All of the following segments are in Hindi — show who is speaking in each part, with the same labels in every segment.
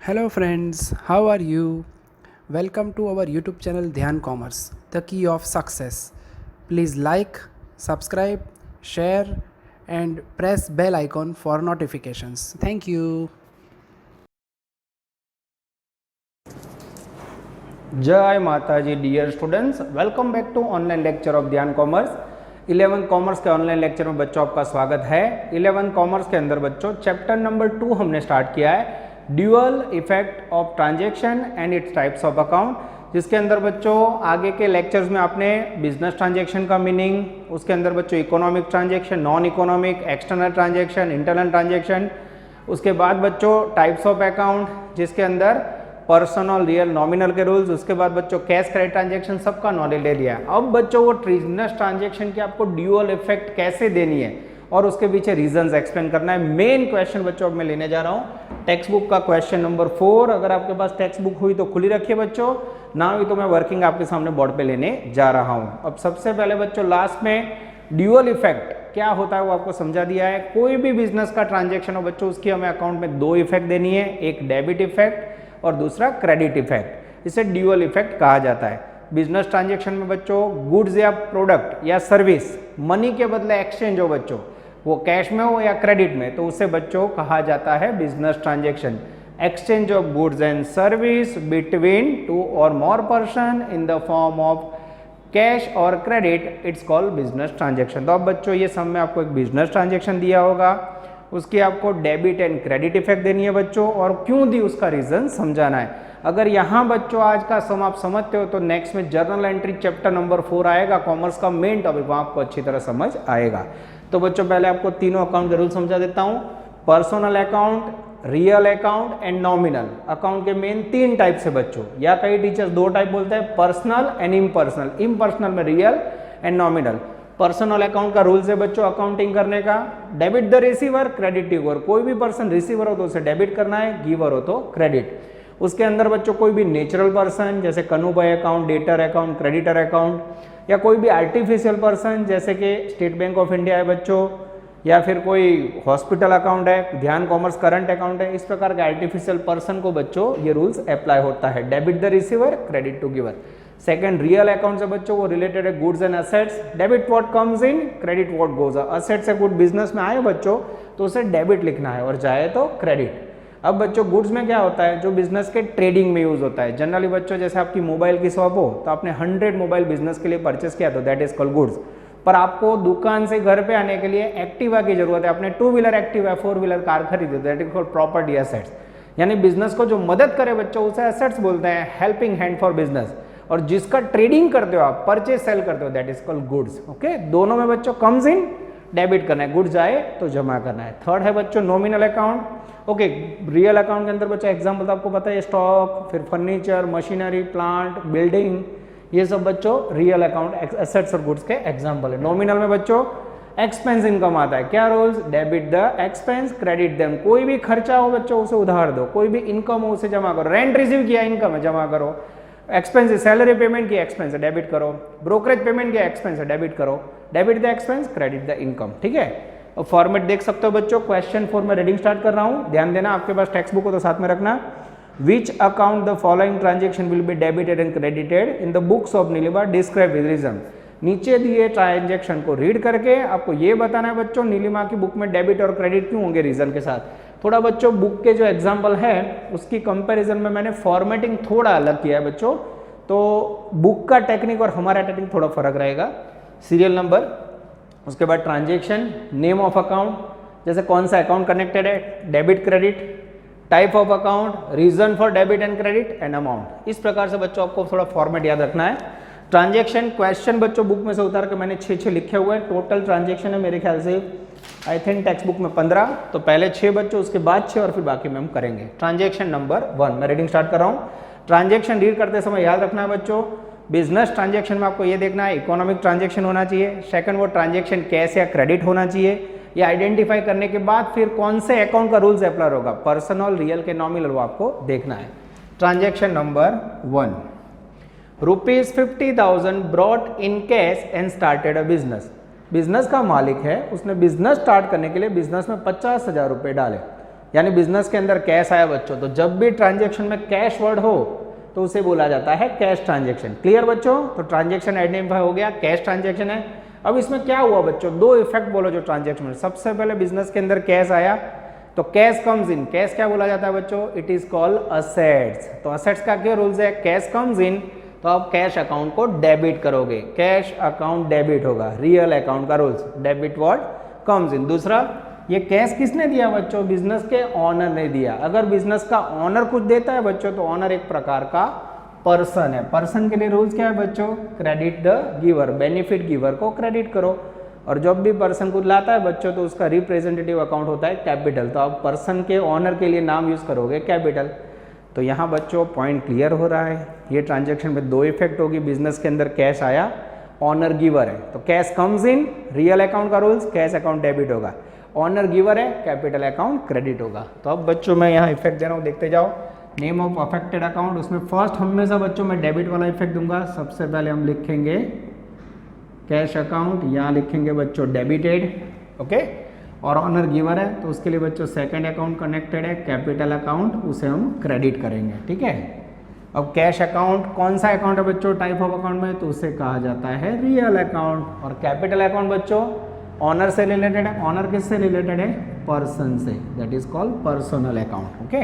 Speaker 1: Hello friends, how are you? Welcome to our YouTube channel Dhyan Commerce, the key of success. Please like, subscribe, share and press bell icon for notifications. Thank you.
Speaker 2: जय माता जी dear students, welcome back to online lecture of Dhyan commerce. 11 commerce के ऑनलाइन लेक्चर में बच्चों आपका स्वागत है। 11 कॉमर्स के अंदर बच्चों चैप्टर नंबर 2 हमने स्टार्ट किया है, dual effect of transaction and its types of account, जिसके अंदर बच्चों आगे के लेक्चर्स में आपने बिजनेस ट्रांजैक्शन का मीनिंग, उसके अंदर बच्चों economic transaction, non economic, external transaction, internal transaction, उसके बाद बच्चों टाइप्स ऑफ अकाउंट जिसके अंदर पर्सनल, रियल, नॉमिनल के रूल्स, उसके बाद बच्चों कैश क्रेडिट ट्रांजैक्शन, सबका नॉलेज ले लिया। अब बच्चों वो बिजनेस ट्रांजैक्शन की आपको ड्यूअल इफेक्ट कैसे देनी है और उसके पीछे रीजंस एक्सप्लेन करना है। मेन क्वेश्चन बच्चों अब मैं लेने जा रहा हूँ टेक्स्ट बुक का क्वेश्चन नंबर 4। अगर आपके पास टेक्स्ट बुक हुई तो खुली रखिए बच्चों, ना हुई तो मैं वर्किंग आपके सामने बोर्ड पे लेने जा रहा हूँ। अब सबसे पहले बच्चों लास्ट में ड्यूअल इफेक्ट क्या होता है वो आपको समझा दिया है। कोई भी बिजनेस का ट्रांजेक्शन हो बच्चों, उसकी हमें अकाउंट में 2 इफेक्ट देनी है, एक डेबिट इफेक्ट और दूसरा क्रेडिट इफेक्ट। इसे ड्यूअल इफेक्ट कहा जाता है। बिजनेस ट्रांजैक्शन में बच्चों गुड्स या प्रोडक्ट या सर्विस मनी के बदले एक्सचेंज हो बच्चों, वो कैश में हो या क्रेडिट में, तो उसे बच्चों कहा जाता है business transaction. Exchange of goods and service between 2 और more person in the form of cash और credit, it's called business transaction. तो अब बच्चों ये सब में आपको एक बिजनेस ट्रांजैक्शन दिया होगा, उसकी आपको डेबिट एंड क्रेडिट इफेक्ट देनी है बच्चों, और क्यों दी उसका रीजन समझाना है। अगर यहाँ बच्चों आज का सम आप समझते हो तो नेक्स्ट में जर्नल एंट्री चैप्टर नंबर 4 आएगा, कॉमर्स का मेन टॉपिक, वहाँ आपको अच्छी तरह समझ आएगा। तो बच्चों पहले आपको तीनों अकाउंट के रूल समझा देता हूँ। Personal account, real account and nominal account के मेन 3 टाइप से बच्चों, या कई टीचर्स 2 टाइप बोलते हैं, पर्सनल एंड इम्पर्सनल। इम्पर्सनल में real and nominal. Personal account का रूल्स है बच्चों अकाउंटिंग करने का, debit the receiver, credit giver. कोई भी पर्सन रिसीवर हो तो उसे डेबिट करना है, गिवर हो तो क्रेडिट। उसके अंदर बच्चों कोई भी नेचुरल पर्सन जैसे कन्हू भाई account, debtor account, creditor account, या कोई भी आर्टिफिशियल पर्सन जैसे कि स्टेट बैंक ऑफ इंडिया है बच्चों, या फिर कोई हॉस्पिटल अकाउंट है, ध्यान कॉमर्स करंट अकाउंट है, इस प्रकार के आर्टिफिशियल पर्सन को बच्चों ये रूल्स अप्लाई होता है, debit the receiver, credit to giver. Second real account से बच्चों वो रिलेटेड है goods and assets, debit what comes in, credit what goes out. Asset से गुड बिजनेस में आए बच्चों तो उसे डेबिट लिखना है और जाए तो क्रेडिट। अब बच्चों गुड्स में क्या होता है, जो बिजनेस के ट्रेडिंग में यूज होता है। जनरली बच्चों जैसे आपकी मोबाइल की शॉप हो तो आपने 100 मोबाइल बिजनेस के लिए परचेस किया तो दैट इज कॉल्ड गुड्स। पर आपको दुकान से घर पे आने के लिए एक्टिवा की जरूरत है, आपने 2 व्हीलर एक्टिवा, 4 व्हीलर कार खरीदी, that is called property assets. यानी बिजनेस को जो मदद करे बच्चों उसे एसेट्स बोलते हैं, हेल्पिंग हैंड फॉर बिजनेस। और जिसका ट्रेडिंग करते हो आप, परचेज सेल करते हो, that is called goods. Okay, दोनों में बच्चों कम्स इन, डेबिट करना है, गुड्स आए तो जमा करना है। थर्ड है बच्चों nominal account. Okay, real account के अंदर बच्चों एग्जाम्पल तो आपको पता है, स्टॉक, फिर फर्नीचर, मशीनरी, प्लांट, बिल्डिंग, ये सब बच्चों रियल अकाउंट एसेट्स और गुड्स के एग्जाम्पल है। नॉमिनल में बच्चों एक्सपेंस इनकम आता है। क्या rules, debit the expense, credit them. कोई भी खर्चा हो बच्चों उसे उधार दो, कोई भी इनकम हो उसे जमा करो। रेंट रिसीव किया, इनकम है, जमा करो। एक्सपेंस, सैलरी पेमेंट की एक्सपेंस है, डेबिट करो। ब्रोकरेज पेमेंट की एक्सपेंस है, डेबिट करो। Debit the expense, credit the income. ठीक है, अब फॉर्मेट देख सकते हो बच्चों। क्वेश्चन 4 में रीडिंग स्टार्ट कर रहा हूं, ध्यान देना, आपके पास टेक्स्ट बुक हो तो साथ में रखना। Which account the following transaction will be debited and credited in the books of Nilima, describe with reason। नीचे दिए ट्रांजेक्शन को रीड करके आपको ये बताना है बच्चों नीलिमा की बुक में डेबिट और क्रेडिट क्यों होंगे, रीजन के साथ। थोड़ा बच्चों बुक के जो एग्जाम्पल है उसकी कंपैरिजन में मैंने फॉर्मेटिंग थोड़ा अलग किया है बच्चों, तो बुक का टेक्निक और हमारा टेक्निक थोड़ा फर्क रहेगा। सीरियल नंबर, उसके बाद ट्रांजेक्शन, नेम ऑफ अकाउंट, जैसे कौन सा अकाउंट कनेक्टेड है, debit credit, type of account, reason for debit and credit and amount. इस प्रकार से बच्चों आपको थोड़ा फॉर्मेट याद रखना है। ट्रांजैक्शन क्वेश्चन बच्चों बुक में से उतार के मैंने 6 लिखे हुए हैं। टोटल ट्रांजैक्शन है मेरे ख्याल से आई थिंक टेक्स्ट बुक में 15, तो पहले 6 बच्चों, उसके बाद 6 और फिर बाकी में हम करेंगे। ट्रांजैक्शन नंबर 1, मैं रीडिंग स्टार्ट कर रहा हूँ। ट्रांजैक्शन रीड करते समय याद रखना है बच्चों, बिजनेस ट्रांजैक्शन में आपको ये देखना है इकोनॉमिक ट्रांजैक्शन होना चाहिए। सेकंड, वो ट्रांजैक्शन कैश या क्रेडिट होना चाहिए। ये आइडेंटिफाई करने के बाद फिर कौन से अकाउंट का रूल्स अप्लाई होगा, पर्सनल, रियल के नॉमिनल, वो आपको देखना है। Transaction number 1, ₹50,000 brought in cash and started a business. Business का मालिक है, उसने बिजनेस स्टार्ट करने के लिए बिजनेस में 50,000 रुपये डाले। यानी बिजनेस के अंदर कैश आया बच्चों, तो जब भी ट्रांजेक्शन में कैश वर्ड हो तो उसे बोला जाता है कैश ट्रांजेक्शन। क्लियर बच्चों, तो ट्रांजेक्शन आइडेंटिफाई हो गया, कैश ट्रांजेक्शन है। अब इसमें क्या हुआ बच्चों, दो इफेक्ट बोलो जो ट्रांजेक्शन में। सबसे पहले बिजनेस के अंदर कैश आया तो कैश कम्स इन, कैश क्या बोला जाता है बच्चों, इट इज कॉल्ड असेट्स। तो असेट्स का क्या रूल्स है, कैश कम्स इन तो आप कैश अकाउंट को डेबिट करोगे, कैश अकाउंट डेबिट होगा, रियल अकाउंट का rules, debit word comes in. दूसरा, ये कैश किसने दिया बच्चों, बिजनेस के ऑनर ने दिया। अगर बिजनेस का ऑनर कुछ देता है बच्चों तो ऑनर एक प्रकार का पर्सन है। पर्सन के लिए रूल्स क्या है बच्चों, credit the giver, benefit giver को क्रेडिट करो। और जब भी पर्सन कुछ लाता है बच्चों तो उसका रिप्रेजेंटेटिव अकाउंट होता है कैपिटल, तो आप पर्सन के ऑनर के लिए नाम यूज करोगे कैपिटल। तो यहाँ बच्चों पॉइंट क्लियर हो रहा है, ये ट्रांजेक्शन में दो इफेक्ट होगी, बिजनेस के अंदर कैश आया, ऑनर गिवर है, तो cash comes in, real account का रूल्स, कैश अकाउंट डेबिट होगा, ऑनर गिवर है, कैपिटल अकाउंट क्रेडिट होगा। तो अब बच्चों मैं यहाँ इफेक्ट दे रहा हूँ, देखते जाओ। नेम ऑफ अफेक्टेड अकाउंट, उसमें फर्स्ट हमेशा बच्चों मैं डेबिट वाला इफेक्ट दूंगा। सबसे पहले हम लिखेंगे कैश अकाउंट, यहाँ लिखेंगे बच्चों डेबिटेड, ओके। और ऑनर गिवर है तो उसके लिए बच्चों सेकंड अकाउंट कनेक्टेड है, कैपिटल अकाउंट, उसे हम क्रेडिट करेंगे, ठीक है। अब कैश अकाउंट कौन सा अकाउंट है बच्चों टाइप ऑफ अकाउंट में, तो उसे कहा जाता है रियल अकाउंट। और कैपिटल अकाउंट बच्चों ऑनर से रिलेटेड है, ऑनर किससे रिलेटेड है, पर्सन से, that is called personal account, okay.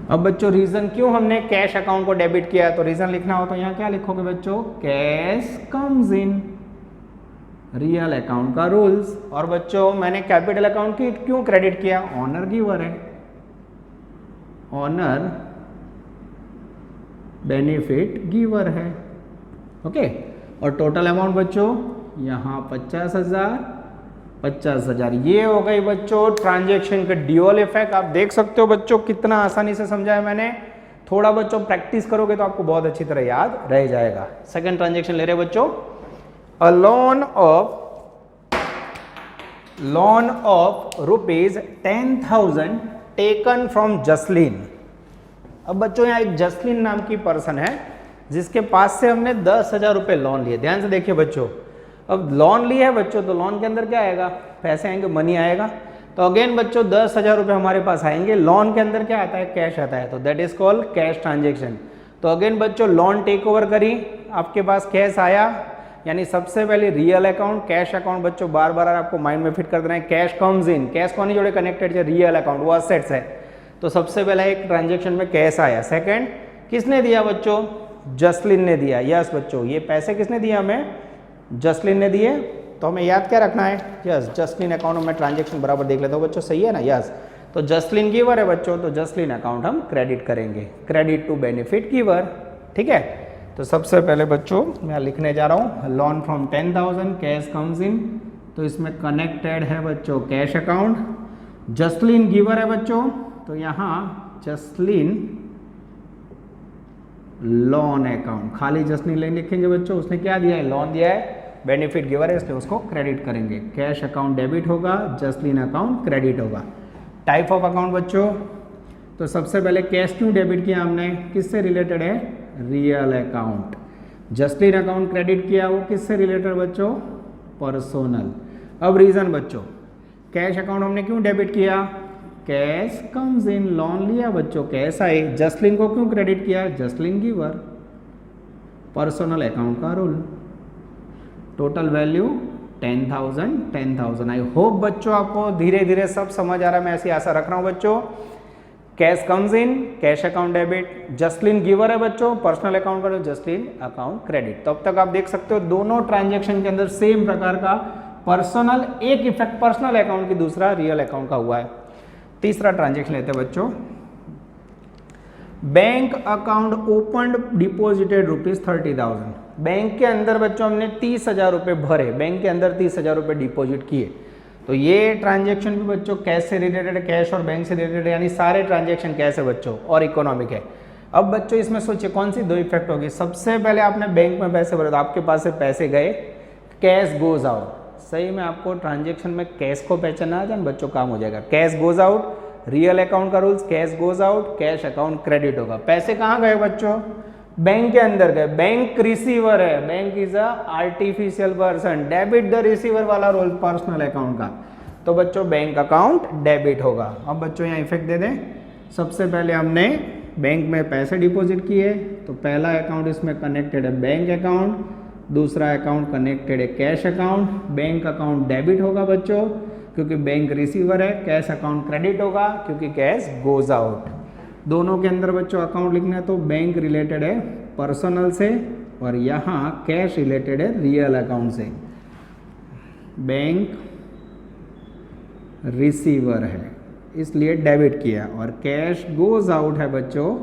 Speaker 2: अब बच्चों रीजन क्यों हमने कैश अकाउंट को डेबिट किया, तो रीजन लिखना हो तो यहाँ क्या लिखोगे बच्चों, cash comes in, real account का रूल्स। और बच्चों मैंने कैपिटल अकाउंट की क्यों क्रेडिट किया, ऑनर गिवर है, ऑनर बेनिफिट गिवर है, ओके। और टोटल अमाउंट बच्चों यहाँ 50,000, ये हो गई बच्चों ट्रांजैक्शन का ड्यूअल इफेक्ट। आप देख सकते हो बच्चों कितना आसानी से समझाया मैंने, थोड़ा बच्चों प्रैक्टिस करोगे तो आपको बहुत अच्छी तरह याद रह जाएगा। सेकंड ट्रांजैक्शन ले रहे बच्चों, a loan of rupees 10,000 taken from Jasleen. अब बच्चों यहाँ एक जसलीन नाम की पर्सन है जिसके पास से हमने 10,000 रुपये लोन लिए। ध्यान से देखिए बच्चों, अब लोन लिया है बच्चों तो लोन के अंदर क्या आएगा, पैसे आएंगे, मनी आएगा। तो अगेन बच्चों 10,000 रुपये हमारे पास आएंगे, लोन के अंदर क्या आता है, कैश आता है, तो that is called cash transaction. तो अगेन बच्चों लोन टेक ओवर करी, आपके पास कैश आया, यानी सबसे पहले रियल अकाउंट, कैश अकाउंट बच्चों बार बार आपको माइंड में फिट कर देना है, कैश कम्स इन, कैश कौन जोड़े कनेक्टेड है, रियल अकाउंट, वो असेट्स है। तो सबसे पहले एक ट्रांजेक्शन में कैश आया। सेकंड किसने दिया बच्चों, जसलीन ने दिया। यस बच्चों, ये पैसे किसने दिया हमें, जसलीन ने दिए। तो हमें याद क्या रखना है, यस जसलीन अकाउंट में ट्रांजेक्शन बराबर देख लेता हूँ बच्चों, सही है ना, यस। तो जसलीन गिवर है बच्चों, तो जसलीन अकाउंट हम क्रेडिट करेंगे, क्रेडिट टू बेनिफिट गिवर, ठीक है। तो सबसे पहले बच्चों मैं लिखने जा रहा हूँ लोन फ्रॉम 10,000 कैश कम्स इन, तो इसमें कनेक्टेड है बच्चों कैश अकाउंट, जसलीन गिवर है बच्चों, तो यहाँ जसलीन लोन अकाउंट, खाली जसलीन लिखेंगे बच्चों, उसने क्या दिया है, लोन दिया है, बेनिफिट गिवर है इसलिए उसको क्रेडिट करेंगे। कैश अकाउंट डेबिट होगा, जसलीन अकाउंट क्रेडिट होगा। टाइप ऑफ अकाउंट बच्चों, तो सबसे पहले कैश क्यों डेबिट किया हमने, किससे रिलेटेड है, real account. Jasleen account credit किया, वो किससे रिलेटेड बच्चों, पर्सनल। अब रीजन बच्चों, कैश अकाउंट हमने क्यों डेबिट किया, कैश कम्स इन, लोन लिया बच्चों, कैश आई। जसलीन को क्यों क्रेडिट किया, जसलीन गिवर, पर्सनल अकाउंट का rule. Total value 10,000। I hope बच्चों आपको धीरे धीरे सब समझ आ रहा है, मैं ऐसी आशा रख रहा हूँ बच्चों। Cash comes in, cash account debit, Jasleen giver है बच्चों, पर्सनल अकाउंट का, जसलीन अकाउंट क्रेडिट। तो अब तक आप देख सकते हो दोनों ट्रांजेक्शन के अंदर सेम प्रकार का पर्सनल, एक इफेक्ट पर्सनल अकाउंट की, दूसरा रियल अकाउंट का हुआ है। तीसरा ट्रांजेक्शन लेते हैं बच्चों, bank account open deposited ₹30,000। Bank के अंदर बच्चों हमने 30,000 रुपये भरे, बैंक के अंदर 30,000 रुपये डिपॉजिट किए। तो ये ट्रांजेक्शन भी बच्चों कैश से रिलेटेड है, कैश और बैंक से रिलेटेड है, यानी सारे ट्रांजेक्शन कैश है बच्चों और इकोनॉमिक है। अब बच्चों इसमें सोचिए कौन सी दो इफेक्ट होगी। सबसे पहले आपने बैंक में पैसे भरे तो आपके पास से पैसे गए, कैश गोज आउट। सही में आपको ट्रांजेक्शन में कैश को पहचाना आ जाए बच्चों, काम हो जाएगा। Cash goes out, real account का rules, cash goes out, cash account credit होगा। पैसे कहाँ गए बच्चों, बैंक के अंदर गए। बैंक रिसीवर है, bank is a artificial person, debit the receiver वाला रोल पर्सनल अकाउंट का। तो बच्चों बैंक अकाउंट डेबिट होगा। अब बच्चों यहाँ इफेक्ट दे दें। सबसे पहले हमने बैंक में पैसे डिपॉजिट किए, तो पहला अकाउंट इसमें कनेक्टेड है बैंक अकाउंट, दूसरा अकाउंट कनेक्टेड है cash account. Bank account debit होगा बच्चों क्योंकि बैंक रिसीवर है, कैश अकाउंट क्रेडिट होगा क्योंकि कैश गोज आउट। दोनों के अंदर बच्चों अकाउंट लिखना है तो बैंक रिलेटेड है पर्सनल से और यहाँ कैश रिलेटेड है रियल अकाउंट से। बैंक रिसीवर है इसलिए डेबिट किया और कैश गोज आउट है बच्चों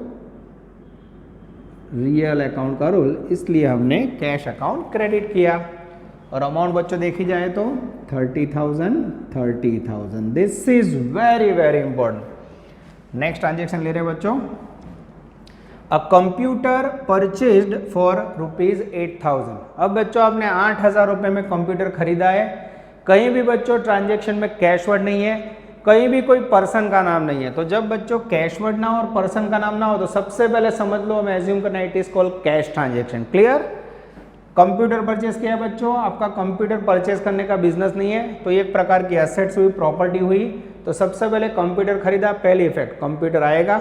Speaker 2: रियल अकाउंट का रूल, इसलिए हमने कैश अकाउंट क्रेडिट किया। और अमाउंट बच्चों देखी जाए तो 30,000। This is very very important. Next transaction ले रहे हैं बच्चों। A computer purchased for ₹8,000। अब बच्चों आपने 8,000 रुपये में कंप्यूटर खरीदा है। कहीं भी बच्चों ट्रांजेक्शन में कैश वर्ड नहीं है, कहीं भी कोई पर्सन का नाम नहीं है। तो जब बच्चों कैश वर्ड ना हो और पर्सन का नाम ना हो तो सबसे पहले समझ लो, हमें एज्यूम करना it is called cash transaction. Clear? Computer purchase किया बच्चों, आपका कंप्यूटर परचेज करने का बिजनेस नहीं है तो एक प्रकार की एसेट्स हुई, प्रॉपर्टी हुई। तो सबसे पहले कंप्यूटर खरीदा, पहली इफेक्ट कंप्यूटर आएगा।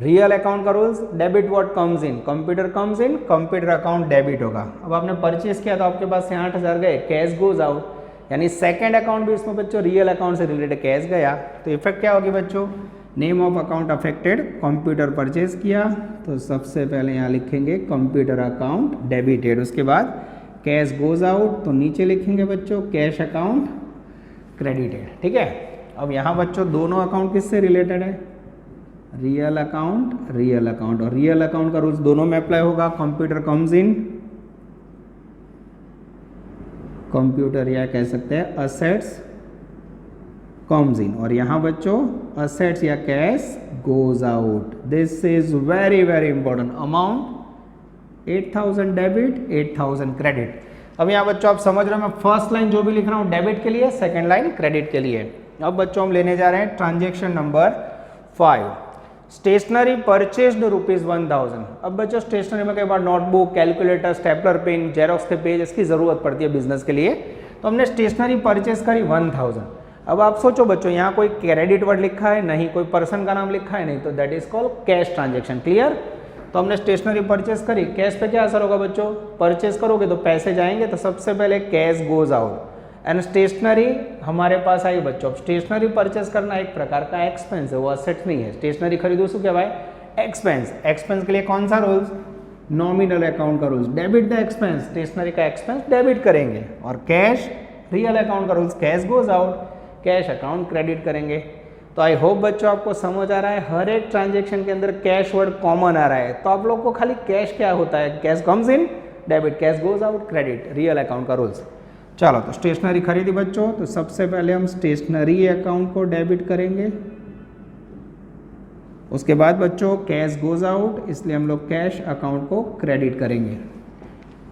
Speaker 2: रियल अकाउंट का rules, debit what comes in, computer comes in, computer account debit होगा। अब आपने परचेज किया तो आपके पास से 8,000 गए, कैश गोज आउट, यानी सेकंड अकाउंट भी इसमें बच्चों रियल अकाउंट से रिलेटेड कैश गया। तो इफेक्ट क्या होगी बच्चों? Name of account affected, computer purchase किया तो सबसे पहले यहाँ लिखेंगे कंप्यूटर अकाउंट डेबिटेड। उसके बाद कैश गोज आउट तो नीचे लिखेंगे बच्चों कैश अकाउंट क्रेडिटेड। ठीक है, अब यहाँ बच्चों दोनों अकाउंट किससे रिलेटेड है? Real account, real account. और रियल अकाउंट का रूल्स दोनों में अप्लाई होगा। कंप्यूटर कम्स इन, कंप्यूटर या कह सकते हैं असेट्स कम्स इन, और यहाँ बच्चों असेट्स या cash goes out. This is very very important. Amount 8,000 debit, 8,000 credit. अब यहाँ बच्चों आप समझ रहे हो, मैं फर्स्ट लाइन जो भी लिख रहा हूँ डेबिट के लिए, सेकेंड लाइन क्रेडिट के लिए। अब बच्चों हम लेने जा रहे हैं ट्रांजेक्शन नंबर 5। Stationery purchased ₹1,000। अब बच्चों स्टेशनरी में कई बार notebook, calculator, stapler pen, xerox के पेज इसकी ज़रूरत पड़ती है बिजनेस के लिए, तो हमने स्टेशनरी परचेज करी 1,000। अब आप सोचो बच्चों यहाँ कोई क्रेडिट वर्ड लिखा है नहीं, कोई पर्सन का नाम लिखा है नहीं, तो that is called cash transaction. Clear? तो हमने स्टेशनरी परचेज करी, कैश पे क्या असर होगा बच्चों? परचेज करोगे तो पैसे जाएंगे, तो सबसे पहले cash goes out and stationery हमारे पास आई बच्चों। अब स्टेशनरी परचेज करना एक प्रकार का एक्सपेंस है, वो असेट्स नहीं है। स्टेशनरी खरीदो सो क्या भाई? एक्सपेंस। एक्सपेंस के लिए कौन सा रूल्स? नॉमिनल अकाउंट का rules, debit the expense. Stationery का एक्सपेंस डेबिट करेंगे। और कैश, रियल अकाउंट का rules, cash goes out, cash account credit करेंगे। तो आई होप बच्चों आपको समझ आ रहा है, हर एक ट्रांजेक्शन के अंदर कैश वर्ड कॉमन आ रहा है। तो आप लोग को खाली कैश क्या होता है, कैश कम्स इन, debit, cash goes out, credit, real account का रूल्स। चलो तो स्टेशनरी खरीदी बच्चों, तो सबसे पहले हम स्टेशनरी अकाउंट को डेबिट करेंगे। उसके बाद बच्चों कैश गोज आउट, इसलिए हम लोग कैश अकाउंट को क्रेडिट करेंगे।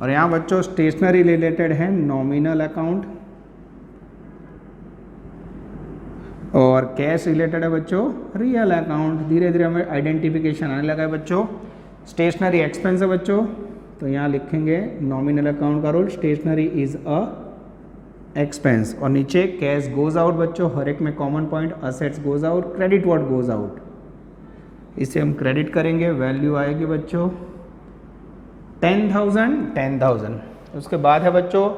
Speaker 2: और यहाँ बच्चों स्टेशनरी रिलेटेड है नॉमिनल अकाउंट और कैश रिलेटेड है बच्चों रियल अकाउंट। धीरे धीरे हमें आइडेंटिफिकेशन आने लगा है बच्चों। स्टेशनरी एक्सपेंस है बच्चों, तो यहाँ लिखेंगे नॉमिनल अकाउंट का rule, stationery is a expense. और नीचे कैश गोज आउट बच्चों, हर एक में common point, assets goes out, credit word goes out, इसे हम क्रेडिट करेंगे। वैल्यू आएगी बच्चों 10,000। उसके बाद है बच्चों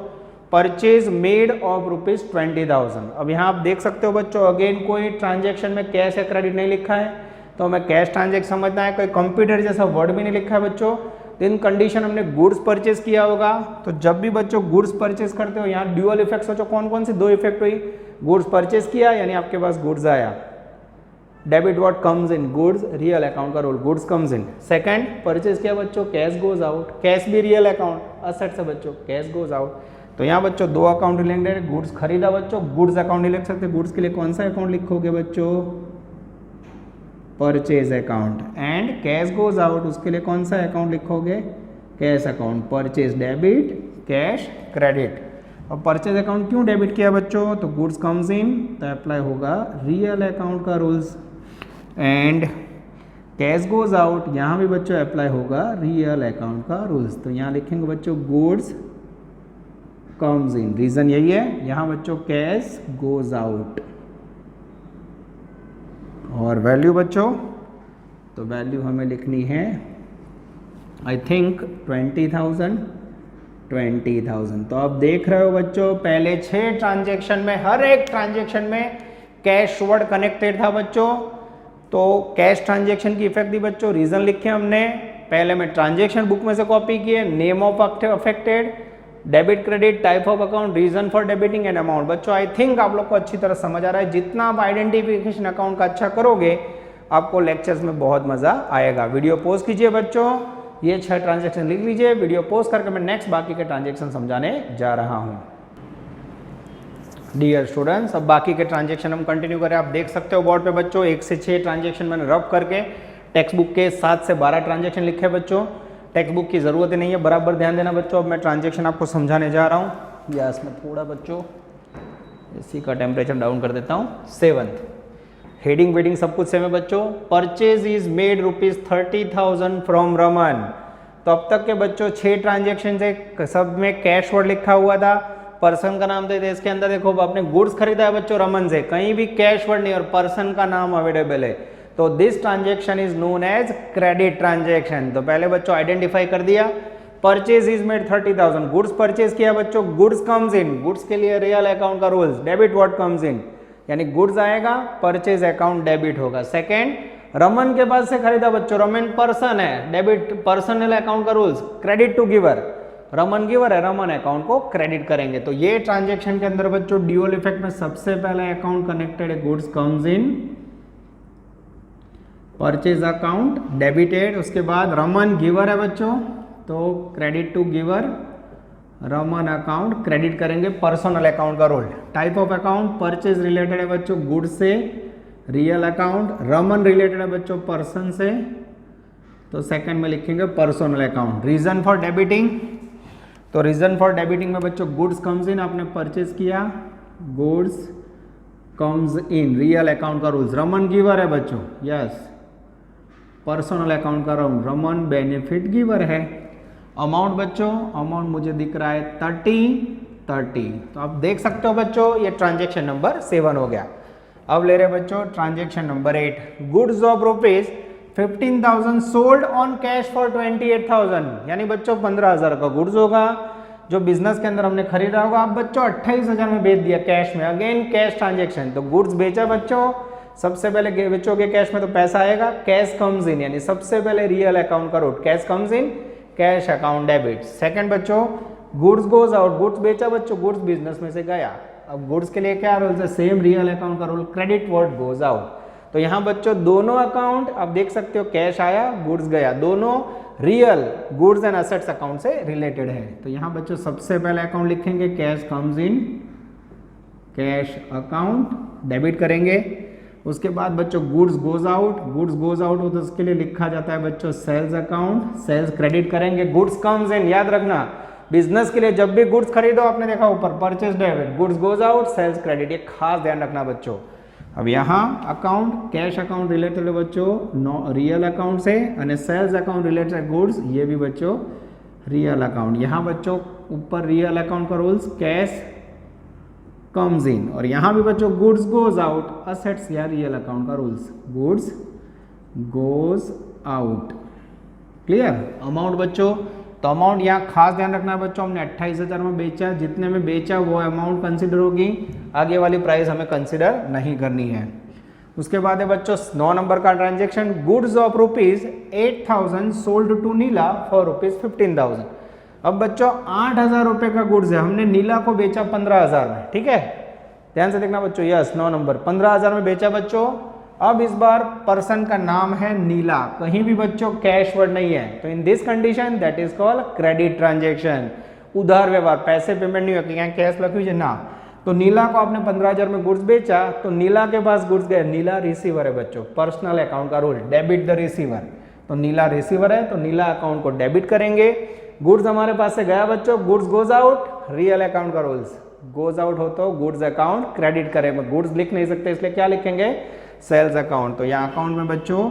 Speaker 2: परचेज मेड ऑफ ₹20,000। अब यहाँ आप देख सकते हो बच्चों, अगेन कोई ट्रांजेक्शन में कैश या क्रेडिट नहीं लिखा है, तो हमें कैश ट्रांजेक्शन समझना है। कोई कंप्यूटर जैसा वर्ड भी नहीं लिखा है बच्चों। इन कंडीशन हमने गुड्स परचेज किया होगा। तो जब भी बच्चों गुड्स परचेज करते हो, यहाँ ड्यूअल इफेक्ट सोचो कौन कौन सी दो इफेक्ट हुई। गुड्स परचेज किया यानी आपके पास गुड्स आया, debit what comes in, goods, real account का role, goods comes in. Second purchase किया बच्चों, कैश गोज आउट, कैश भी रियल अकाउंट, असेट्स है बच्चों, कैश गोज आउट। तो यहाँ बच्चों दो अकाउंट रिलेटेड, गुड्स खरीदा बच्चों, गुड्स अकाउंट नहीं लिख सकते। गुड्स के लिए कौन सा अकाउंट लिखोगे बच्चों? Purchase account. And cash goes out, उसके लिए कौन सा अकाउंट लिखोगे? Cash account. Purchase debit, cash credit. और परचेज अकाउंट क्यों डेबिट किया बच्चों? तो गुड्स कम्स इन, तो अप्लाई होगा रियल अकाउंट का rules. And cash goes out, यहाँ भी बच्चों अप्लाई होगा रियल अकाउंट का रूल्स। तो यहाँ लिखेंगे बच्चों गुड्स कम्स इन, रीजन यही है। यहाँ बच्चों कैश गोज आउट। और वैल्यू बच्चों, तो वैल्यू हमें लिखनी है आई थिंक 20,000। तो आप देख रहे हो बच्चों, पहले 6 ट्रांजेक्शन में हर एक ट्रांजेक्शन में कैश वर्ड कनेक्टेड था बच्चों। तो कैश ट्रांजेक्शन की इफेक्ट दी बच्चों, रीजन लिखे हमने, पहले में ट्रांजेक्शन बुक में से कॉपी किए, name of affected, debit credit, type of account, reason for debiting and amount. बच्चों आई थिंक आप लोग को अच्छी तरह समझ आ रहा है। जितना आप आइडेंटिफिकेशन अकाउंट का अच्छा करोगे, आपको लेक्चर्स में बहुत मजा आएगा। वीडियो पोस्ट कीजिए बच्चों, ये 6 ट्रांजेक्शन लिख लीजिए, वीडियो पोस्ट करके मैं नेक्स्ट बाकी के ट्रांजेक्शन समझाने जा रहा हूं। डियर स्टूडेंट्स, अब बाकी के ट्रांजेक्शन हम कंटिन्यू करें। आप देख सकते हो बोर्ड पे बच्चों 1 से 6 ट्रांजेक्शन मैंने रब करके टेक्स्ट बुक के 7 से 12 ट्रांजेक्शन लिखे बच्चों। टेक्स्ट बुक की जरूरत ही नहीं है, बराबर ध्यान देना बच्चों। अब मैं ट्रांजेक्शन आपको समझाने जा रहा हूँ। या इसमें थोड़ा बच्चों इसी का टेम्परेचर डाउन कर देता हूँ। 7th हेडिंग वेडिंग सब कुछ सेम है बच्चों। Purchase is made ₹30,000 from Raman. तो अब तक के बच्चों 6 ट्रांजेक्शन से सब में कैश वर्ड लिखा हुआ था, पर्सन का नाम दे दे। इसके अंदर देखो आपने गुड्स खरीदा है बच्चों रमन से, कहीं भी कैश वर्ड नहीं और पर्सन का नाम अवेलेबल है। तो this transaction is known as credit transaction. तो पहले बच्चों आइडेंटिफाई कर दिया, purchase is made 30,000, goods purchase किया बच्चों, गुड्स कम्स इन, गुड्स के लिए रियल अकाउंट का rules, debit what comes in, यानी गुड्स आएगा, परचेज अकाउंट डेबिट होगा। सेकेंड, रमन के पास से खरीदा बच्चों, रमन पर्सन है, डेबिट पर्सनल अकाउंट का rules, credit to giver, Raman giver है, रमन अकाउंट को क्रेडिट करेंगे। तो ये ट्रांजेक्शन के अंदर बच्चों ड्यूअल इफेक्ट में सबसे पहले अकाउंट कनेक्टेड है, goods comes in, purchase account debited. उसके बाद रमन गिवर है बच्चों, तो credit to giver, Raman account credit करेंगे, पर्सनल अकाउंट का role. Type of account purchase related है बच्चों गुड्स से, रियल अकाउंट, रमन रिलेटेड है बच्चों पर्सन से, तो सेकंड में लिखेंगे personal account. Reason for debiting, तो रीजन फॉर डेबिटिंग में बच्चों गुड्स कम्स इन, आपने परचेज किया, goods comes in, real account का रूल्स, रमन गिवर है बच्चों, यस, पर्सनल अकाउंट का रूल, रमन बेनिफिट गिवर है। अमाउंट बच्चों, अमाउंट मुझे दिख रहा है 30। तो आप देख सकते हो बच्चों ये ट्रांजेक्शन नंबर 7 हो गया। अब ले रहे बच्चों transaction number 8, goods of ₹15,000 sold on cash for 28,000, यानी बच्चों 15,000 का गुड्स होगा जो बिजनेस के अंदर हमने खरीदा होगा। अब बच्चों 28,000 में बेच दिया कैश में, अगेन कैश ट्रांजेक्शन। तो गुड्स बेचा बच्चों, सबसे पहले बेचोगे कैश में तो पैसा आएगा, कैश कम्स इन, यानी सबसे पहले रियल अकाउंट का route, cash comes in, cash account debit. Second बच्चों गुड्स गोज आउट, गुड्स बेचा बच्चों, गुड्स बिजनेस में से गया। अब गुड्स के लिए क्या रूल है, सेम रियल अकाउंट का rule, credit word goes out. तो यहाँ बच्चों दोनों अकाउंट आप देख सकते हो, कैश आया, गुड्स गया, दोनों real goods and assets account से रिलेटेड है। तो यहाँ बच्चों सबसे पहले अकाउंट लिखेंगे cash comes in, cash account debit करेंगे। उसके बाद बच्चों goods goes out, goods goes out हो तो उसके लिए लिखा जाता है बच्चों सेल्स अकाउंट, सेल्स क्रेडिट करेंगे। गुड्स कम्स इन, याद रखना बिजनेस के लिए जब भी गुड्स खरीदो, आपने देखा ऊपर purchase debit, goods goes out, sales credit, ये खास ध्यान रखना बच्चों। अब यहाँ अकाउंट कैश अकाउंट रिलेटेड है बच्चों रियल अकाउंट से, और सेल्स अकाउंट रिलेटेड गुड्स, ये भी बच्चों रियल अकाउंट। यहाँ बच्चों ऊपर रियल अकाउंट का रूल्स, कैश कम्स इन, और यहाँ भी बच्चों गुड्स गोज आउट, असेट्स या रियल अकाउंट का rules, goods goes out. Clear. Amount बच्चों, तो अमाउंट यहाँ खास ध्यान रखना है बच्चों, हमने 28,000 में बेचा, जितने में बेचा वो अमाउंट कंसिडर होगी, आगे वाली प्राइस हमें कंसिडर नहीं करनी है। उसके बाद है बच्चों 9 नंबर का transaction, goods of ₹8,000 sold to Neela for ₹15,000। अब बच्चों 8,000 रुपये का गुड्स है, हमने नीला को बेचा 15,000 में, ठीक है, ध्यान से देखना बच्चों, यस 9 नंबर 15,000 में बेचा बच्चों। अब इस बार पर्सन का नाम है नीला, कहीं भी बच्चों कैश वर्ड नहीं है, तो in this condition that is called credit transaction, उधार व्यवहार, पैसे पेमेंट नहीं होगी, यहाँ कैश लगी हुई ना। तो नीला को आपने 15,000 में गुड्स बेचा, तो नीला के पास गुड्स गए, नीला रिसीवर है बच्चों, पर्सनल अकाउंट का रूल, डेबिट द रिसीवर। तो नीला रिसीवर है, तो नीला अकाउंट को डेबिट करेंगे। गुड्स हमारे पास से गया बच्चों, goods goes out, real account का रूल्स, गोज आउट हो तो गुड्स अकाउंट क्रेडिट करेंगे, गुड्स लिख नहीं सकते इसलिए क्या लिखेंगे, सेल्स अकाउंट। तो यहाँ अकाउंट में बच्चों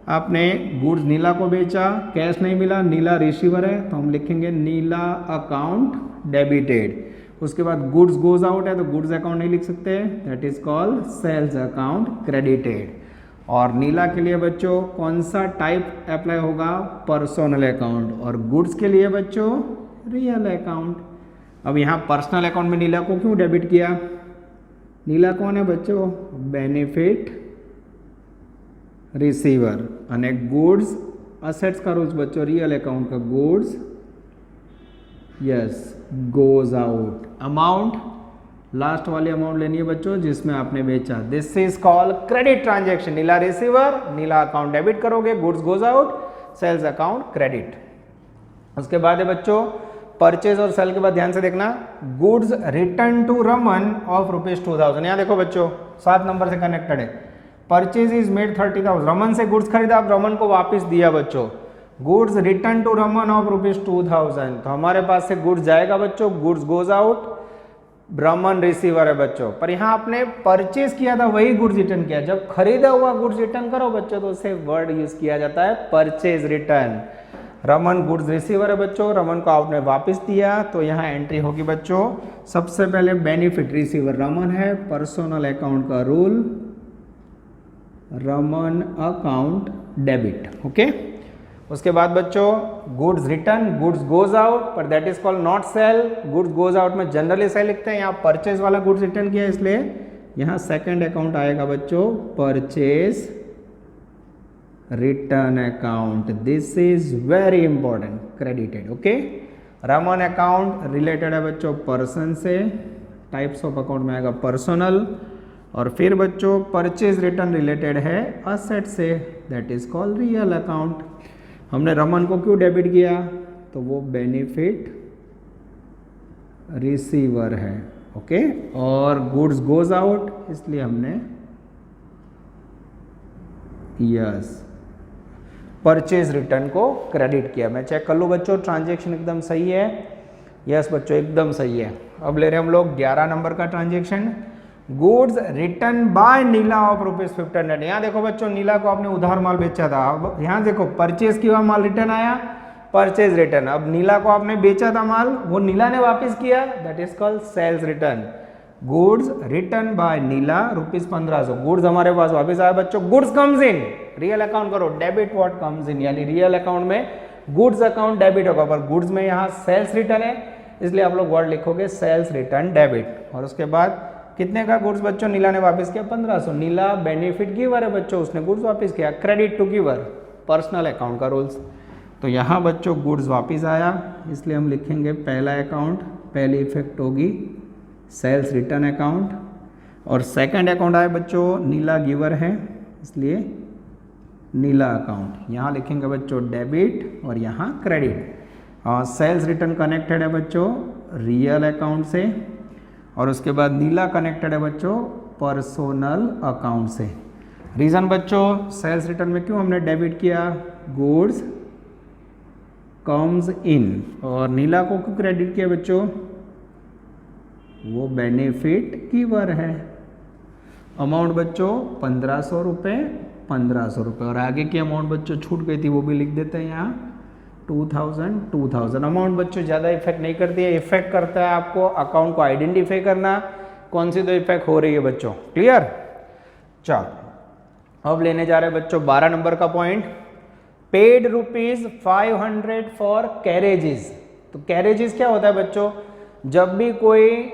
Speaker 2: आपने गुड्स नीला को बेचा, कैश नहीं मिला, नीला रिसीवर है, तो हम लिखेंगे नीला अकाउंट डेबिटेड। उसके बाद गुड्स गोज आउट है तो गुड्स अकाउंट नहीं लिख सकते, that is called sales account credited. और नीला के लिए बच्चों कौन सा टाइप अप्लाई होगा, पर्सनल अकाउंट, और गुड्स के लिए बच्चों रियल अकाउंट। अब यहाँ पर्सनल अकाउंट में नीला को क्यों डेबिट किया, नीला कौन है बच्चों, बेनिफिट रिसीवर, અને गुड्स असेट्स का रूल्स बच्चों रियल अकाउंट का goods yes goes out, amount last वाली अमाउंट लेनी है बच्चों जिसमें आपने बेचा, this is called credit transaction. Neela receiver, Neela account debit करोगे, goods goes out, sales account credit. उसके बाद है बच्चों परचेज और सेल के बाद ध्यान से देखना, goods return to Raman of ₹2000। यहाँ देखो बच्चों 7 नंबर से कनेक्टेड है, परचेज इज मेड 30,000, रमन से गुड्स खरीदा, आप रमन को वापस दिया बच्चों, goods return to Raman of ₹2000, तो हमारे पास से गुड्स जाएगा बच्चों, goods goes out, Raman receiver है बच्चों। पर यहाँ आपने परचेज किया था वही गुड्स रिटर्न किया, जब खरीदा हुआ गुड्स रिटर्न करो बच्चों तो उसे वर्ड यूज किया जाता है purchase return. Raman goods receiver है बच्चों, रमन को आपने वापस दिया तो यहाँ एंट्री होगी बच्चों, सबसे पहले बेनिफिट रिसीवर रमन है, पर्सनल अकाउंट का rule Raman account debit, okay. उसके बाद बच्चों goods return, goods goes out, पर that is called not sale, goods goes out में जनरली सेल लिखते हैं, यहाँ परचेज वाला गुड्स रिटर्न किया इसलिए यहाँ सेकंड अकाउंट आएगा बच्चों purchase return account, this is very important, credited, okay. Raman account related है बच्चों पर्सन से, टाइप्स ऑफ अकाउंट में आएगा पर्सनल, और फिर बच्चों परचेज रिटर्न रिलेटेड है असेट से, that is called real account. हमने रमन को क्यों डेबिट किया, तो वो बेनिफिट रिसीवर है, ओके, और गुड्स गोज आउट इसलिए हमने यस परचेज रिटर्न को क्रेडिट किया। मैं चेक कर लूँ बच्चों ट्रांजैक्शन एकदम सही है, यस बच्चों एकदम सही है। अब ले रहे हैं हम लोग 11 नंबर का transaction, goods return by Neela of ₹500। यहाँ देखो बच्चों नीला को आपने उधार माल बेचा था, अब यहाँ देखो परचेज किया माल रिटर्न आया, परचेज रिटर्न, अब नीला को आपने बेचा था माल वो नीला ने वापस किया, that is called sales return. Goods return by Neela ₹1500, goods हमारे पास वापस आया बच्चों, goods comes in, real account करो, डेबिट व्हाट कम्स इन, यानी रियल अकाउंट में गुड्स अकाउंट डेबिट होगा, पर गुड्स में यहाँ सेल्स रिटर्न है इसलिए आप लोग वर्ड लिखोगे सेल्स रिटर्न डेबिट। और उसके बाद कितने का गुड्स बच्चों नीला ने वापस किया 1500, नीला बेनिफिट गिवर है बच्चों, उसने गुड्स वापस किया, credit to giver, personal account का रूल्स। तो यहाँ बच्चों गुड्स वापस आया इसलिए हम लिखेंगे पहला अकाउंट, पहली इफेक्ट होगी सेल्स रिटर्न अकाउंट, और सेकंड अकाउंट आया बच्चों नीला गिवर है इसलिए नीला अकाउंट, यहाँ लिखेंगे बच्चों डेबिट और यहाँ क्रेडिट। सेल्स रिटर्न कनेक्टेड है बच्चों रियल अकाउंट से, और उसके बाद नीला कनेक्टेड है बच्चों पर्सनल अकाउंट से। रीज़न बच्चों सेल्स रिटर्न में क्यों हमने डेबिट किया, गुड्स कम्स इन, और नीला को क्यों क्रेडिट किया बच्चों, वो बेनिफिट गिवर है। अमाउंट बच्चों 1500 रुपये, 1500 रुपये, और आगे की अमाउंट बच्चों छूट गई थी वो भी लिख देते हैं यहाँ 2000। अमाउंट बच्चों ज़्यादा इफेक्ट नहीं करती है, इफेक्ट करता है आपको अकाउंट को आइडेंटिफाई करना, कौन सी तो इफेक्ट हो रही है बच्चों, क्लियर। चलो अब लेने जा रहे हैं बच्चों 12 नंबर का पॉइंट, पेड ₹500 फॉर कैरेजेस। तो कैरेजेस क्या होता है बच्चों, जब भी कोई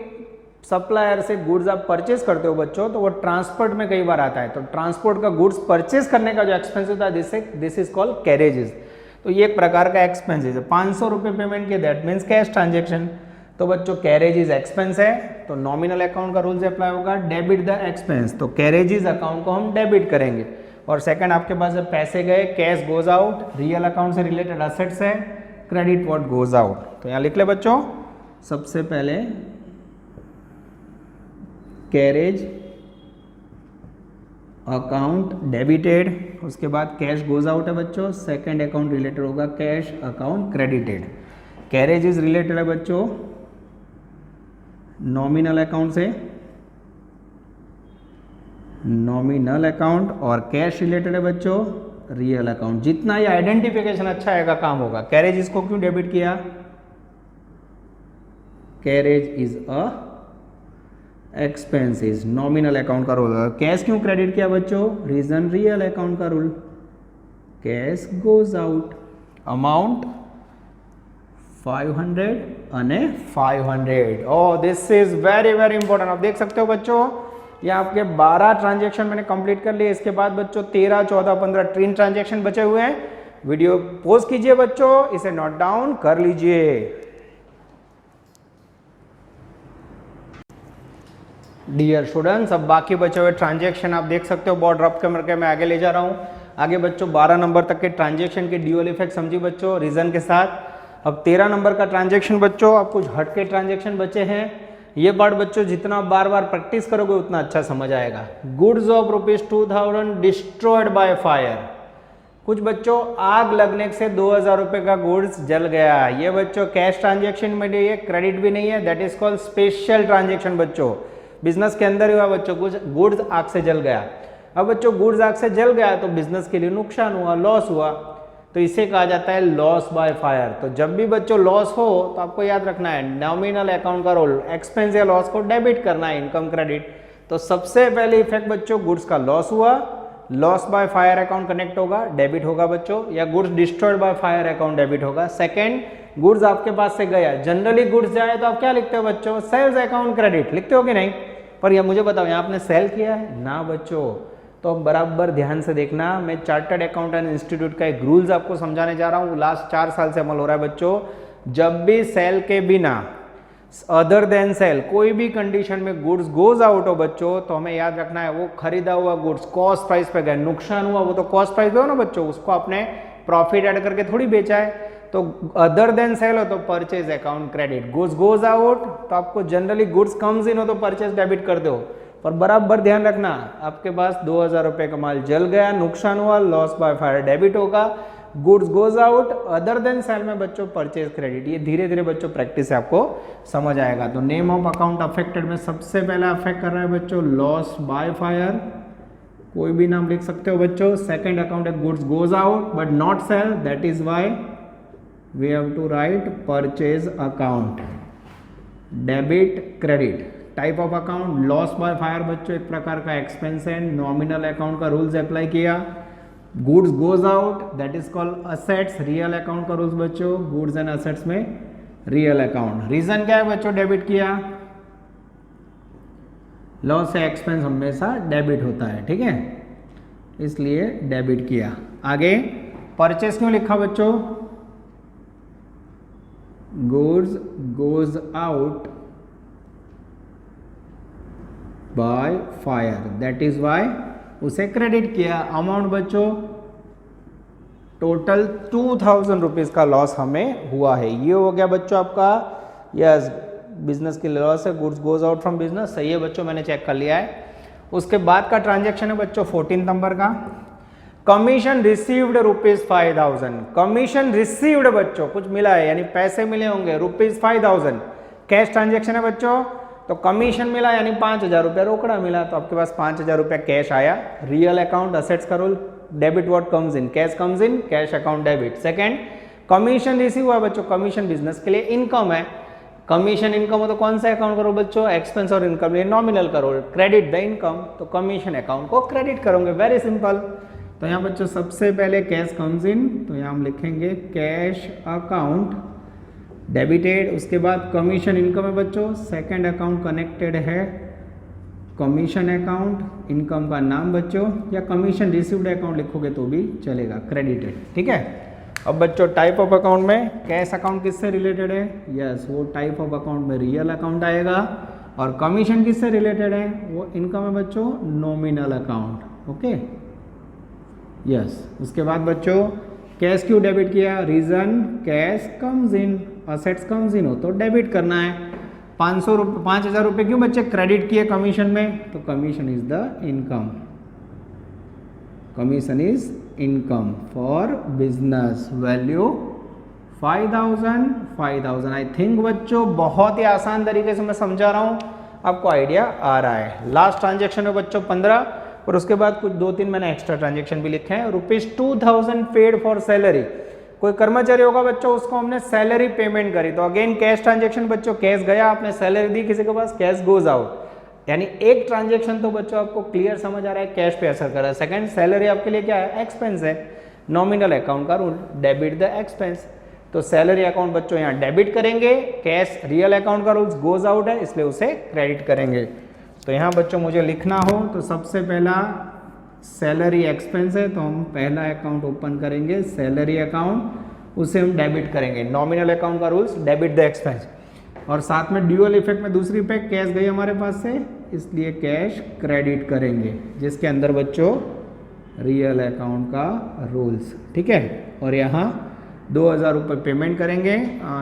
Speaker 2: सप्लायर से गुड्स आप परचेज करते हो बच्चों तो वो ट्रांसपोर्ट में कई बार आता है, तो ट्रांसपोर्ट का गुड्स परचेज करने का जो एक्सपेंस होता है दिस इज कॉल्ड कैरेजेस। तो ये एक प्रकार का एक्सपेंसेस है, 500 रुपये पेमेंट किए दैट मीन्स कैश ट्रांजेक्शन। तो बच्चों कैरेजेस एक्सपेंस है तो नॉमिनल अकाउंट का रूल से अप्लाई होगा डेबिट द एक्सपेंस, तो कैरेजेस अकाउंट को हम डेबिट करेंगे। और सेकंड आपके पास जब पैसे गए cash goes out, real account से रिलेटेड असेट्स है, क्रेडिट व्हाट गोज आउट। तो यहाँ लिख ले बच्चों सबसे पहले कैरेज अकाउंट डेबिटेड, उसके बाद कैश गोज आउट है बच्चों, सेकंड अकाउंट रिलेटेड होगा cash account credited. Carriage is related है बच्चों नॉमिनल अकाउंट से, नॉमिनल अकाउंट, और कैश रिलेटेड है बच्चों रियल अकाउंट। जितना ये आइडेंटिफिकेशन अच्छा आएगा काम होगा। कैरेज इसको क्यों डेबिट किया, carriage is a expenses, nominal account का रूल। कैश क्यों क्रेडिट किया बच्चों? रीजन रियल अकाउंट का rule. Cash goes out, amount 500 અને 500। Oh this is very very important. आप देख सकते हो बच्चों, ये आपके 12 ट्रांजेक्शन मैंने कंप्लीट कर लिए। इसके बाद बच्चों 13, 14, 15 3 ट्रांजेक्शन बचे हुए हैं। वीडियो पॉज कीजिए बच्चों, इसे नोट डाउन कर लीजिए। डियर स्टूडेंट्स, अब बाकी बचे हुए ट्रांजेक्शन आप देख सकते हो, बहुत रफ करके मैं आगे ले जा रहा हूं। आगे बच्चों 12 नंबर तक के ट्रांजेक्शन के ड्यूअल इफेक्ट समझी बच्चों रीजन के साथ। अब 13 नंबर का ट्रांजेक्शन बच्चों, अब कुछ हट के ट्रांजेक्शन बचे हैं। ये पार्ट बच्चों जितना बार बार प्रैक्टिस करोगे उतना अच्छा समझ आएगा। Goods of ₹2000 destroyed by fire. कुछ बच्चों आग लगने से 2000 रुपए का गुड्स जल गया। ये बच्चों कैश ट्रांजेक्शन में नहीं है, क्रेडिट भी नहीं है, that is called special transaction बच्चों। बिजनेस के अंदर हुआ बच्चों, कुछ गुड्स आग से जल गया। अब बच्चों गुड्स आग से जल गया तो बिजनेस के लिए नुकसान हुआ, लॉस हुआ, तो इसे कहा जाता है लॉस बाय फायर। तो जब भी बच्चों लॉस हो तो आपको याद रखना है नॉमिनल अकाउंट का रोल, एक्सपेंस या लॉस को डेबिट करना है, इनकम क्रेडिट। तो सबसे पहले इफेक्ट बच्चों गुड्स का लॉस हुआ, loss by fire account connect होगा, डेबिट होगा बच्चों, या goods destroyed by fire account debit होगा। सेकंड, गुड्स आपके पास से गया, जनरली गुड्स जाए तो आप क्या लिखते हो बच्चों? सेल्स अकाउंट क्रेडिट लिखते हो कि नहीं? पर यह मुझे बताओ यहाँ आपने सेल किया है ना बच्चों? तो बराबर ध्यान से देखना, मैं चार्टर्ड अकाउंटेंट इंस्टीट्यूट का एक रूल्स आपको समझाने जा रहा हूँ, लास्ट 4 साल से अमल हो रहा है बच्चों। जब भी सेल के बिना, अदर देन सेल, कोई भी कंडीशन में गुड्स गोज आउट हो बच्चों, तो हमें याद रखना है वो खरीदा हुआ गुड्स कॉस्ट प्राइस पे गया, नुकसान हुआ वो तो कॉस्ट प्राइस दो ना बच्चों, उसको आपने प्रॉफिट ऐड करके थोड़ी बेचा है। तो अदर देन सेल हो तो purchase account credit, goods goes out तो आपको जनरली गुड्स कम्स इन हो तो परचेज डेबिट कर दो। पर बराबर ध्यान रखना, आपके पास 2000 रुपए का माल जल गया, नुकसान हुआ, लॉस बाय फायर डेबिट होगा, goods goes out, other than sale में बच्चों परचेज क्रेडिट। ये धीरे धीरे बच्चों प्रैक्टिस से आपको समझ आएगा। तो नेम ऑफ अकाउंट अफेक्टेड में सबसे पहला अफेक्ट कर रहा है बच्चों लॉस बाय फायर, कोई भी नाम लिख सकते हो बच्चों। सेकंड अकाउंट है goods goes out but not sale, that is why we have to write purchase account, debit credit. Type of account loss by fire बच्चों एक प्रकार का एक्सपेंस है, नॉमिनल अकाउंट का रूल्स अप्लाई किया। Goods goes out that is called assets, real account का रूल्स बच्चों, गुड्स एंड असेट्स में रियल अकाउंट। रीजन क्या है बच्चों डेबिट किया? लॉस या एक्सपेंस हमेशा डेबिट होता है, ठीक है, इसलिए डेबिट किया। आगे परचेस क्यों लिखा बच्चों? Goods goes out by fire, that is why उसे क्रेडिट किया। अमाउंट बच्चों टोटल 2000 रुपीज का लॉस हमें हुआ है। ये हो गया बच्चों आपका, यस बिजनेस के लॉस है, goods goes out from business, सही है बच्चों, मैंने चेक कर लिया है। उसके बाद का ट्रांजेक्शन है बच्चों 14 नंबर का, कमीशन रिसीव्ड ₹5000। कमीशन रिसीव्ड बच्चों कुछ मिला है, यानी पैसे मिले होंगे ₹5000। कैश ट्रांजेक्शन है बच्चों, तो कमीशन मिला यानी 5000 रुपया रोकड़ा मिला, तो आपके पास 5000 रुपया कैश आया। रियल अकाउंट असेट्स का rule, debit what comes in, cash comes in, cash account debit. Second, commission receive हुआ बच्चों, कमीशन बिजनेस के लिए इनकम है, कमीशन इनकम हो तो कौन सा अकाउंट करो बच्चों? एक्सपेंस और इनकम, ये नॉमिनल करो, क्रेडिट द इनकम, तो कमीशन अकाउंट को क्रेडिट करोगे, वेरी सिंपल। तो यहाँ बच्चों सबसे पहले कैश कम्स इन, तो यहाँ हम लिखेंगे कैश अकाउंट डेबिटेड। उसके बाद कमीशन इनकम है बच्चों, सेकंड अकाउंट कनेक्टेड है कमीशन अकाउंट, इनकम का नाम बच्चों, या कमीशन रिसीव्ड अकाउंट लिखोगे तो भी चलेगा, क्रेडिटेड, ठीक है। अब बच्चों टाइप ऑफ अकाउंट में कैश अकाउंट किससे रिलेटेड है? यस वो टाइप ऑफ अकाउंट में रियल अकाउंट आएगा। और कमीशन किससे रिलेटेड है? वो इनकम है बच्चों, नॉमिनल अकाउंट, ओके यस। उसके बाद बच्चों कैश क्यों डेबिट किया? Reason cash comes in, assets comes in हो तो डेबिट करना है। 5000 रुपये क्यों बच्चे क्रेडिट किए कमीशन में? तो commission is the income, commission is income for business, value 5000। I think बच्चों बहुत ही आसान तरीके से मैं समझा रहा हूँ, आपको आइडिया आ रहा है। लास्ट ट्रांजेक्शन है बच्चों 15, और उसके बाद कुछ 2-3 मैंने एक्स्ट्रा ट्रांजेक्शन भी लिखे हैं। ₹2000 पेड फॉर सैलरी, कोई कर्मचारी होगा बच्चों, उसको हमने सैलरी पेमेंट करी, तो अगेन कैश ट्रांजेक्शन बच्चों, कैश गया, आपने सैलरी दी किसी के पास, कैश गोज आउट। यानी एक ट्रांजेक्शन तो बच्चों आपको क्लियर समझ आ रहा है, कैश पे असर कर रहा है। सेकंड, सैलरी आपके लिए क्या है, एक्सपेंस है, नॉमिनल अकाउंट का रूल, डेबिट द एक्सपेंस। तो सैलरी अकाउंट बच्चों यहाँ डेबिट करेंगे, कैश रियल अकाउंट का रूल्स गोज आउट है, इसलिए उसे क्रेडिट करेंगे। तो यहाँ बच्चों मुझे लिखना हो तो सबसे पहला सैलरी एक्सपेंस है, तो हम पहला अकाउंट ओपन करेंगे सैलरी अकाउंट, उसे हम डेबिट करेंगे, नॉमिनल अकाउंट का रूल्स डेबिट द एक्सपेंस। और साथ में ड्यूअल इफेक्ट में दूसरी इफेक्ट, कैश गई हमारे पास से, इसलिए कैश क्रेडिट करेंगे, जिसके अंदर बच्चों रियल अकाउंट का रूल्स, ठीक है। और यहाँ 2000 रुपये पेमेंट करेंगे,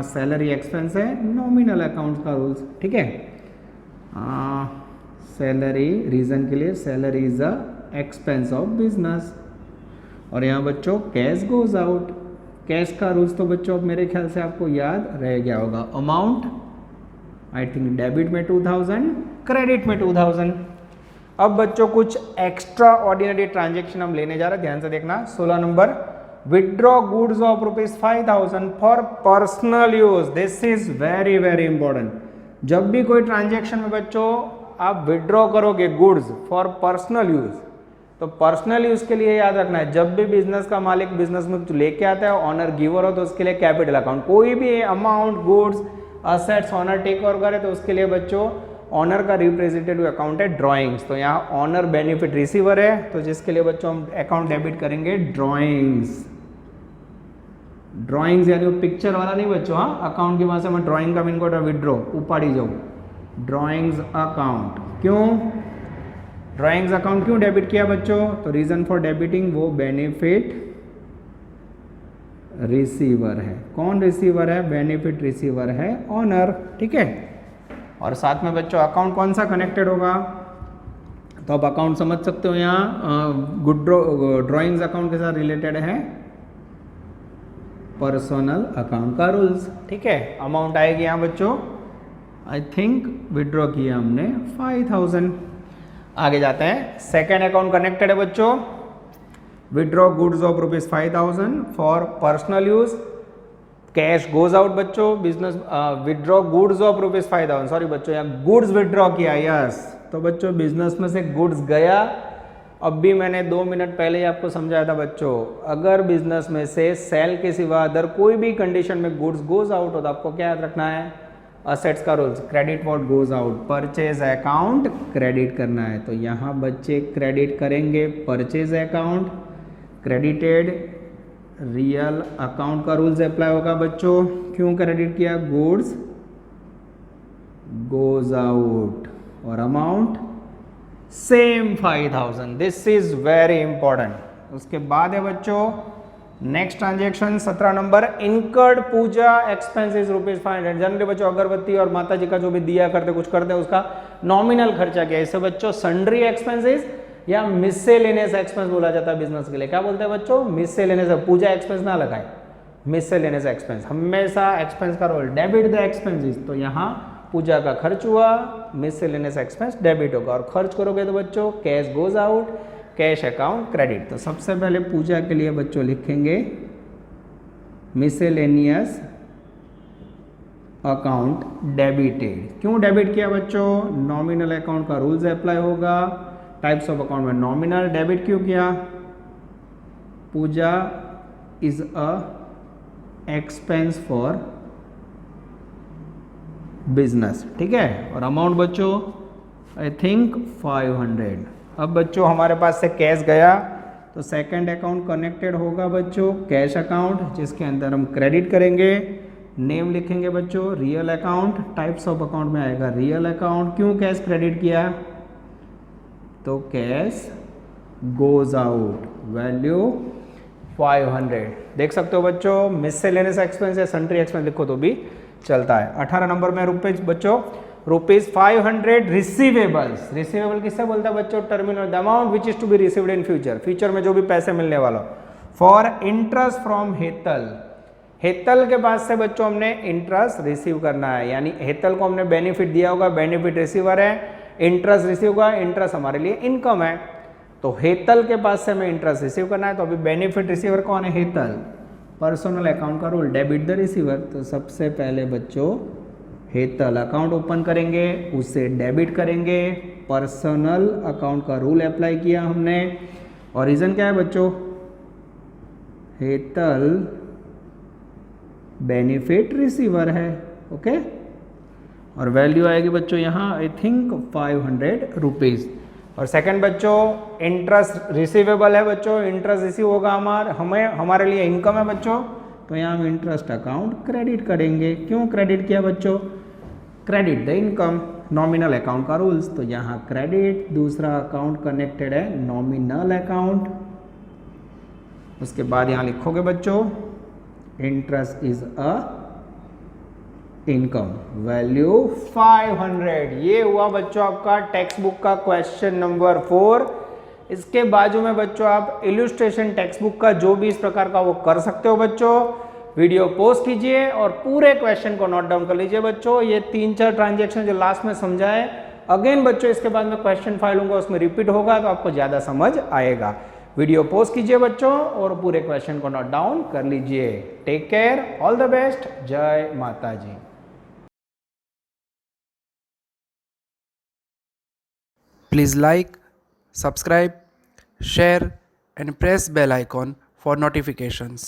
Speaker 2: सैलरी एक्सपेंस है, नॉमिनल अकाउंट का रूल्स, ठीक है। सैलरी रीजन के लिए, salary is a expense of business. और यहाँ बच्चों कैश गोज आउट, कैश का रूल्स तो बच्चों अब मेरे ख्याल से आपको याद रह गया होगा। अमाउंट आई थिंक डेबिट में 2000, क्रेडिट में 2000। अब बच्चों कुछ एक्स्ट्रा ऑर्डिनरी ट्रांजेक्शन हम लेने जा रहे हैं, ध्यान से देखना। 16 number, withdraw goods of ₹5000 for personal use. This is very very important. जब भी कोई ट्रांजेक्शन में बच्चों आप विड्रॉ करोगे गुड्स फॉर पर्सनल यूज, तो पर्सनल यूज के लिए याद रखना है, जब भी बिजनेस का मालिक बिजनेस में लेके आता है, ऑनर गिवर हो, तो उसके लिए कैपिटल अकाउंट। कोई भी amount, goods, assets owner take over करे, तो उसके लिए बच्चों ऑनर का रिप्रेजेंटेटिव अकाउंट है ड्राइंग्स। तो यहाँ ऑनर बेनिफिट रिसीवर है, तो जिसके लिए बच्चों हम अकाउंट डेबिट करेंगे ड्राइंग्स। ड्राइंग्स यानी वो पिक्चर वाला नहीं बच्चों, हाँ, अकाउंट की भाषा में ड्राइंग का मीन को विड्रॉ, उपाड़ी जाओ, ड्राइंग्स अकाउंट। क्यों ड्राइंग्स अकाउंट क्यों डेबिट किया बच्चों, तो रीजन फॉर डेबिटिंग, वो बेनिफिट रिसीवर है। कौन रिसीवर है, बेनिफिट रिसीवर है ऑनर, ठीक है। और साथ में बच्चों अकाउंट कौन सा कनेक्टेड होगा, तो आप अकाउंट समझ सकते हो, यहाँ ड्राइंग्स अकाउंट के साथ रिलेटेड है पर्सनल अकाउंट का रूल्स, ठीक है। अमाउंट आएगी यहाँ बच्चों, आई थिंक विड्रॉ किया हमने 5000। आगे जाते हैं, सेकेंड अकाउंट कनेक्टेड है बच्चों, withdraw goods of ₹5000 for personal use, cash goes out बच्चों, business withdraw goods of ₹5000, sorry बच्चों यहाँ गुड्स विड्रॉ किया, यस। तो बच्चों बिजनेस में से गुड्स गया। अब भी मैंने 2 मिनट पहले ही आपको समझाया था बच्चों, अगर बिजनेस में से सेल के सिवा अदर कोई भी कंडीशन में गुड्स गोज आउट हो, तो आपको क्या याद रखना है, असेट्स का rules, credit what goes out, purchase account credit करना है। तो यहाँ बच्चे क्रेडिट करेंगे purchase account, credited, real account का रूल्स अप्लाई होगा बच्चों। क्यों क्रेडिट किया, गुड्स गोज आउट, और amount same 5000। This is very important. उसके बाद है बच्चों नेक्स्ट ट्रांजेक्शन 17 नंबर, इनकर्ड पूजा एक्सपेंसेस ₹500। जनरली बच्चों अगरबत्ती और माता जी का जो भी दिया करते कुछ करते हैं उसका नॉमिनल खर्चा क्या है, इसे बच्चों सन्ड्री एक्सपेंसेस या मिससेलेनियस एक्सपेंस बोला जाता है बिजनेस के लिए। क्या बोलते हैं बच्चों, मिससेलेनियस। पूजा एक्सपेंस ना लगाए, मिससेलेनियस एक्सपेंस, हमेशा एक्सपेंस का रोल डेबिट द एक्सपेंसेस। तो यहाँ पूजा का खर्च हुआ, मिससेलेनियस एक्सपेंस डेबिट होगा, और खर्च करोगे तो बच्चों cash goes out, cash account credit. तो सबसे पहले पूजा के लिए बच्चों लिखेंगे मिससेलेनियस अकाउंट डेबिटेड। क्यों डेबिट किया बच्चों, नॉमिनल अकाउंट का रूल्स अप्लाई होगा, टाइप्स ऑफ अकाउंट में नॉमिनल। डेबिट क्यों किया, puja is a expense for business, ठीक है। और अमाउंट बच्चों आई थिंक 500। अब बच्चों हमारे पास से कैश गया, तो सेकंड अकाउंट कनेक्टेड होगा बच्चों कैश अकाउंट, जिसके अंदर हम क्रेडिट करेंगे। नेम लिखेंगे बच्चों real account, types of account में आएगा रियल अकाउंट। क्यों कैश क्रेडिट किया, तो कैश गोज आउट, वैल्यू 500। देख सकते हो बच्चों, मिससेलेनियस एक्सपेंस या सन्ड्री एक्सपेंस लिखो तो भी चलता है। 18 नंबर में रुपीज बच्चों ₹500 रिसीवेबल्स। रिसीवेबल किससे बोलता है बच्चों, terminal, the amount which is to be received in future, future में जो भी पैसे मिलने वाला। For interest from Hetal, Hetal के पास से बच्चों हमने इंटरेस्ट रिसीव करना है, यानी हेतल को हमने बेनिफिट दिया होगा, बेनिफिट रिसीवर है, इंटरेस्ट रिसीव होगा, इंटरेस्ट हमारे लिए इनकम है। तो हेतल के पास से हमें इंटरेस्ट रिसीव करना है, तो अभी बेनिफिट रिसीवर कौन है, हेतल। पर्सनल अकाउंट का रूल, डेबिट द रिसीवर। तो सबसे पहले बच्चों हेतल अकाउंट ओपन करेंगे, उसे डेबिट करेंगे, पर्सनल अकाउंट का रूल अप्लाई किया हमने। और रीज़न क्या है बच्चों, हेतल बेनिफिट रिसीवर है। ओके, और वैल्यू आएगी बच्चों यहाँ आई थिंक 500 रुपीज़। और सेकंड बच्चों इंटरेस्ट रिसीवेबल है बच्चों, इंटरेस्ट रिसीव होगा हमारे लिए इनकम है बच्चों, तो यहाँ हम इंटरेस्ट अकाउंट क्रेडिट करेंगे। क्यों क्रेडिट किया बच्चों, credit the income, nominal account का रूल्स, तो यहाँ क्रेडिट, दूसरा अकाउंट कनेक्टेड है नॉमिनल अकाउंट। उसके बाद यहाँ लिखोगे बच्चों interest is a income, value 500। ये हुआ बच्चों आपका टेक्स्ट बुक का क्वेश्चन नंबर 4। इसके बाजू में बच्चों आप इलस्ट्रेशन टेक्स्ट बुक का जो भी इस प्रकार का वो कर सकते हो बच्चों। वीडियो पॉज कीजिए और पूरे क्वेश्चन को नोट डाउन कर लीजिए बच्चों। ये 3-4 ट्रांजेक्शन जो लास्ट में समझाए अगेन बच्चों, इसके बाद में क्वेश्चन फाइल लूंगा, उसमें रिपीट होगा तो आपको ज्यादा समझ आएगा। वीडियो पॉज कीजिए बच्चों और पूरे क्वेश्चन को नोट डाउन कर लीजिए। Take care, all the best, जय माता जी।
Speaker 1: Please like, subscribe, share and press bell icon for notifications.